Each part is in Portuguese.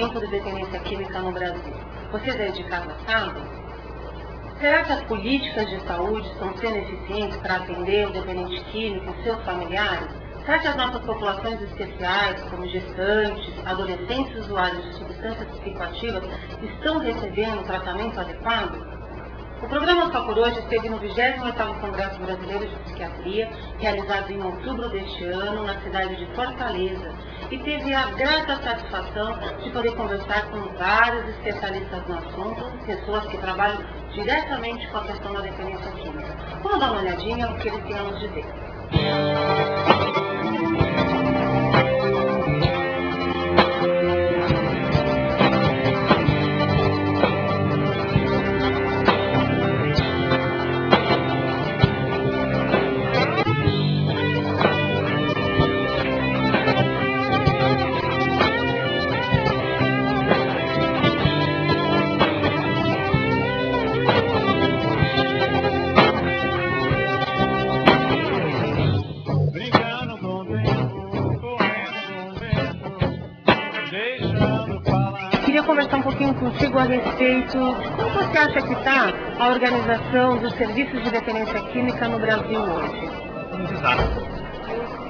tratamento de dependência química no Brasil? Vocês aí de casa sabem? Será que as políticas de saúde estão sendo eficientes para atender o dependente químico e seus familiares? Será que as nossas populações especiais, como gestantes, adolescentes usuários de substâncias psicoativas, estão recebendo tratamento adequado? O programa Só por Hoje esteve no 28º Congresso Brasileiro de Psiquiatria, realizado em outubro deste ano, na cidade de Fortaleza, e teve a grata satisfação de poder conversar com vários especialistas no assunto, pessoas que trabalham diretamente com a questão da dependência química. Vamos dar uma olhadinha no que eles têm a nos dizer. Queria conversar um pouquinho contigo a respeito de como você acha que está a organização dos serviços de dependência química no Brasil hoje. Um desastre.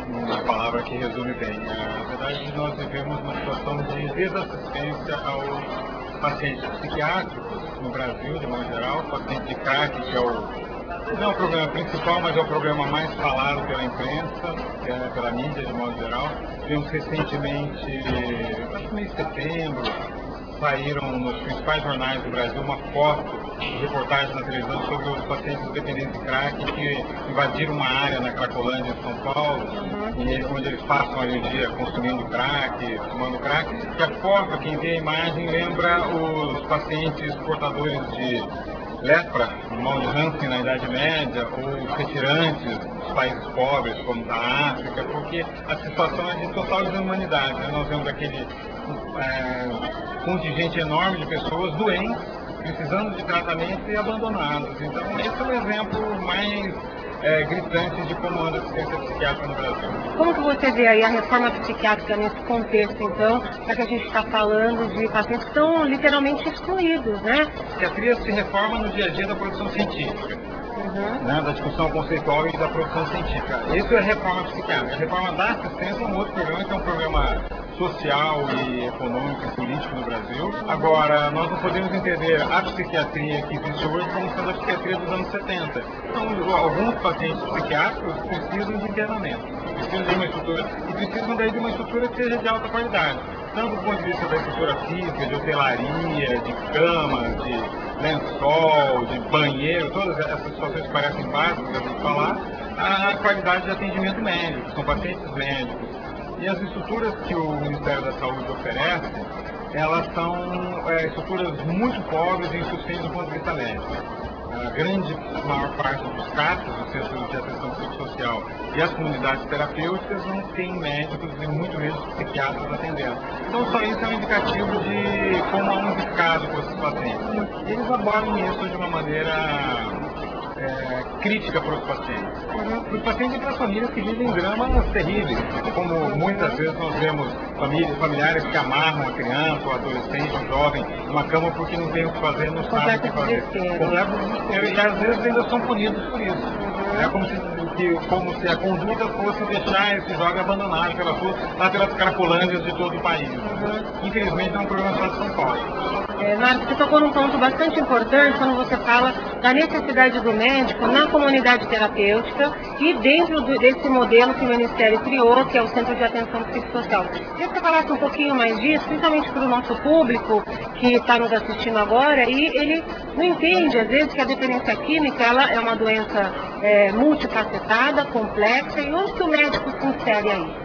Uma palavra que resume bem. Na verdade, nós vivemos uma situação de desassistência aos pacientes psiquiátricos no Brasil, de modo geral. O paciente de crack, que não é o problema principal, mas é o problema mais falado pela imprensa, pela mídia, de modo geral. Vimos recentemente, acho que no mês de setembro, saíram nos principais jornais do Brasil uma foto, reportagem na televisão sobre os pacientes dependentes de crack que invadiram uma área na Cracolândia, em São Paulo, e onde eles passam ali o dia consumindo crack, fumando crack. E a foto, quem vê a imagem, lembra os pacientes portadores de lepra, mal de Hansen na Idade Média, ou os retirantes dos países pobres, como da África, porque a situação é de total desumanidade. Né? Nós vemos aquele contingente enorme de pessoas doentes, precisando de tratamento e abandonadas. Então, esse é o exemplo mais gritante de como anda a assistência psiquiátrica no Brasil. Como que você vê aí a reforma psiquiátrica nesse contexto, então, já que a gente está falando de pacientes que estão literalmente excluídos, né? A psiquiatria se reforma no dia a dia da produção científica, né, da discussão conceitual e da produção científica. Isso é a reforma psiquiátrica. A reforma da assistência é um outro problema, que é um problema social e econômico e político no Brasil. Agora, nós não podemos entender a psiquiatria que existe hoje como sendo a psiquiatria dos anos 70. Então, alguns pacientes psiquiátricos precisam de internamento, precisam de uma estrutura, e precisam daí de uma estrutura que seja de alta qualidade, tanto do ponto de vista da estrutura física, de hotelaria, de camas, de lençol, de banheiro, todas essas situações que parecem básicas de falar, a qualidade de atendimento médico, são pacientes médicos. E as estruturas que o Ministério da Saúde oferece, elas são estruturas muito pobres e insuficientes do ponto de vista médico. A maior parte dos CAPs, os Centros de Atenção Psicossocial, e as comunidades terapêuticas não têm médicos e muito menos psiquiatras atendendo. Então, só isso é um indicativo de como há um descaso com esses pacientes. Eles abordam isso de uma maneira crítica para os pacientes. Para os pacientes e para as famílias que vivem dramas terríveis, como muitas vezes nós vemos familiares que amarram a criança, o adolescente, o jovem, numa cama porque não tem o que fazer, não sabe o que fazer. Completo desespero. E às vezes ainda são punidos por isso. É como se a conduta fosse deixar esse jovem abandonado pelas cracolândias de todo o país. Infelizmente não é um problema só de São Paulo. Marcos, você tocou num ponto bastante importante quando você fala da necessidade do médico na comunidade terapêutica e dentro desse modelo que o Ministério criou, que é o Centro de Atenção Psicossocial. Queria que você falasse um pouquinho mais disso, principalmente para o nosso público que está nos assistindo agora, e ele não entende, às vezes, que a dependência química ela é uma doença multifacetada, complexa, e onde que o médico se insere aí?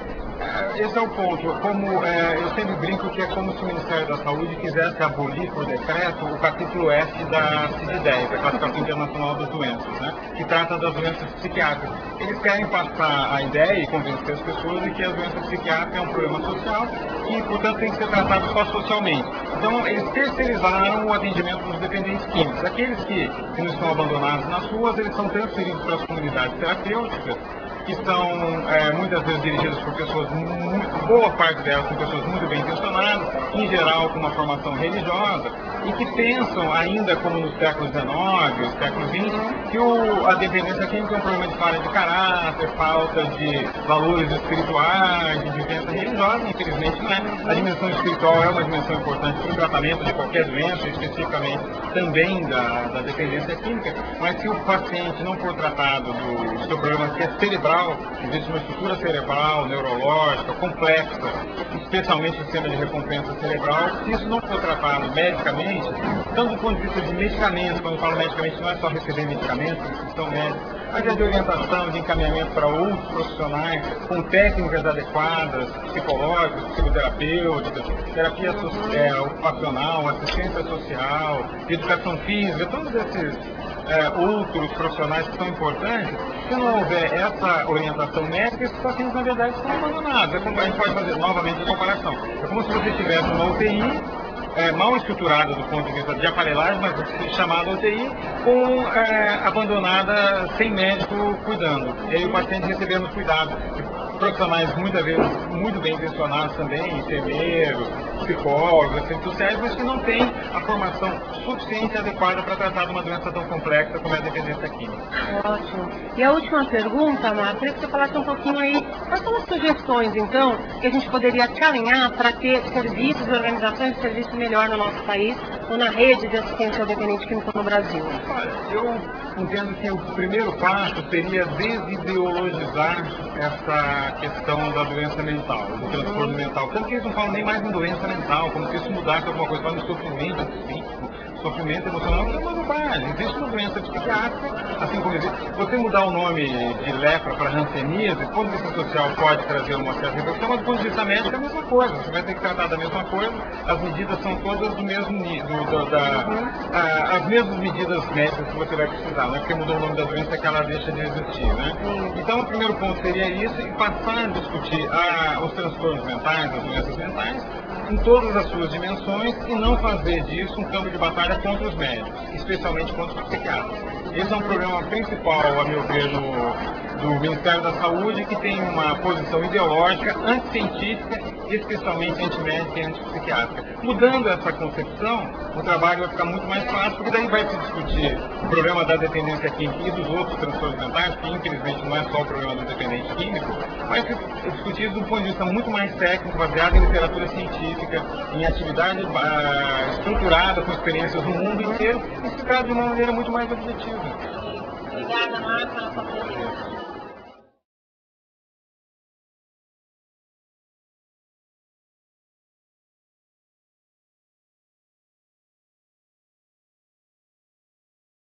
Esse é o ponto. Eu sempre brinco que é como se o Ministério da Saúde quisesse abolir por decreto o capítulo F da CID-10, da Classificação Internacional das Doenças, né, que trata das doenças psiquiátricas. Eles querem passar a ideia e convencer as pessoas de que a doença psiquiátrica é um problema social e, portanto, tem que ser tratado só socialmente. Então, eles terceirizaram o atendimento dos dependentes químicos. Aqueles que não estão abandonados nas ruas, eles são transferidos para as comunidades terapêuticas, que são muitas vezes dirigidas por pessoas, boa parte delas são pessoas muito bem intencionadas, em geral com uma formação religiosa, e que pensam ainda como no século XIX, século XX, que a dependência química é um problema de falha de caráter, falta de valores espirituais, de vivência religiosa. Infelizmente não é. A dimensão espiritual é uma dimensão importante para o tratamento de qualquer doença, especificamente também da dependência química, mas se o paciente não for tratado do seu problema que é cerebral, existe uma estrutura cerebral, neurológica, complexa, especialmente o sistema de recompensa cerebral, se isso não for tratado medicamente, tanto do ponto de vista de medicamentos, quando eu falo medicamente não é só receber medicamentos, prescrição médica, mas é de orientação, de encaminhamento para outros profissionais, com técnicas adequadas, psicológicas, psicoterapêuticas, terapia ocupacional, assistência social, educação física, todos esses outros profissionais que são importantes. Se não houver essa orientação médica, esses pacientes na verdade são abandonados. A gente pode fazer novamente a comparação. É como se você tivesse uma UTI, mal estruturada do ponto de vista de aparelhagem, mas chamada UTI, abandonada sem médico cuidando. E aí o paciente recebendo cuidado. Profissionais muitas vezes muito bem intencionados também, enfermeiros, psicólogos, assistentes sociais, mas que não têm a formação suficiente e adequada para tratar de uma doença tão complexa como é a dependência química. Ótimo. E a última pergunta, Marcos, queria que você falasse um pouquinho aí, quais são as sugestões, então, que a gente poderia te alinhar para ter serviços e organizações de serviço melhor no nosso país ou na rede de assistência ao dependente químico no Brasil? Olha, eu entendo que o primeiro passo seria desideologizar essa questão da doença mental, do transtorno mental. Tanto que eles não falam nem mais em doença mental, como se isso mudasse alguma coisa, para no sofrimento psíquico, sofrimento emocional, que é uma bobagem. Existe uma doença psiquiátrica, assim como existe. Você mudar o nome de lepra para hanseníase, do ponto de vista social pode trazer uma certa repercussão, mas do ponto de vista médico é a mesma coisa. Você vai ter que tratar da mesma coisa, as medidas são todas do mesmo nível, as mesmas medidas médicas que você vai precisar, não é porque mudou o nome da doença que ela deixa de existir, né? Então o primeiro ponto seria isso, e passar a discutir os transtornos mentais, as doenças mentais, em todas as suas dimensões, e não fazer disso um campo de batalha contra os médicos, especialmente contra os psiquiatras. Esse é um problema principal, a meu ver, do Ministério da Saúde, que tem uma posição ideológica anticientífica, especialmente antimédica e antipsiquiátrica. Mudando essa concepção, o trabalho vai ficar muito mais fácil, porque daí vai se discutir o problema da dependência química e dos outros transtornos mentais, que infelizmente não é só o problema do dependente químico, vai ser discutido de um ponto de vista muito mais técnico, baseado em literatura científica, em atividade estruturada com experiências no mundo inteiro, explicado de uma maneira muito mais objetiva. Obrigada, Marta, pela sua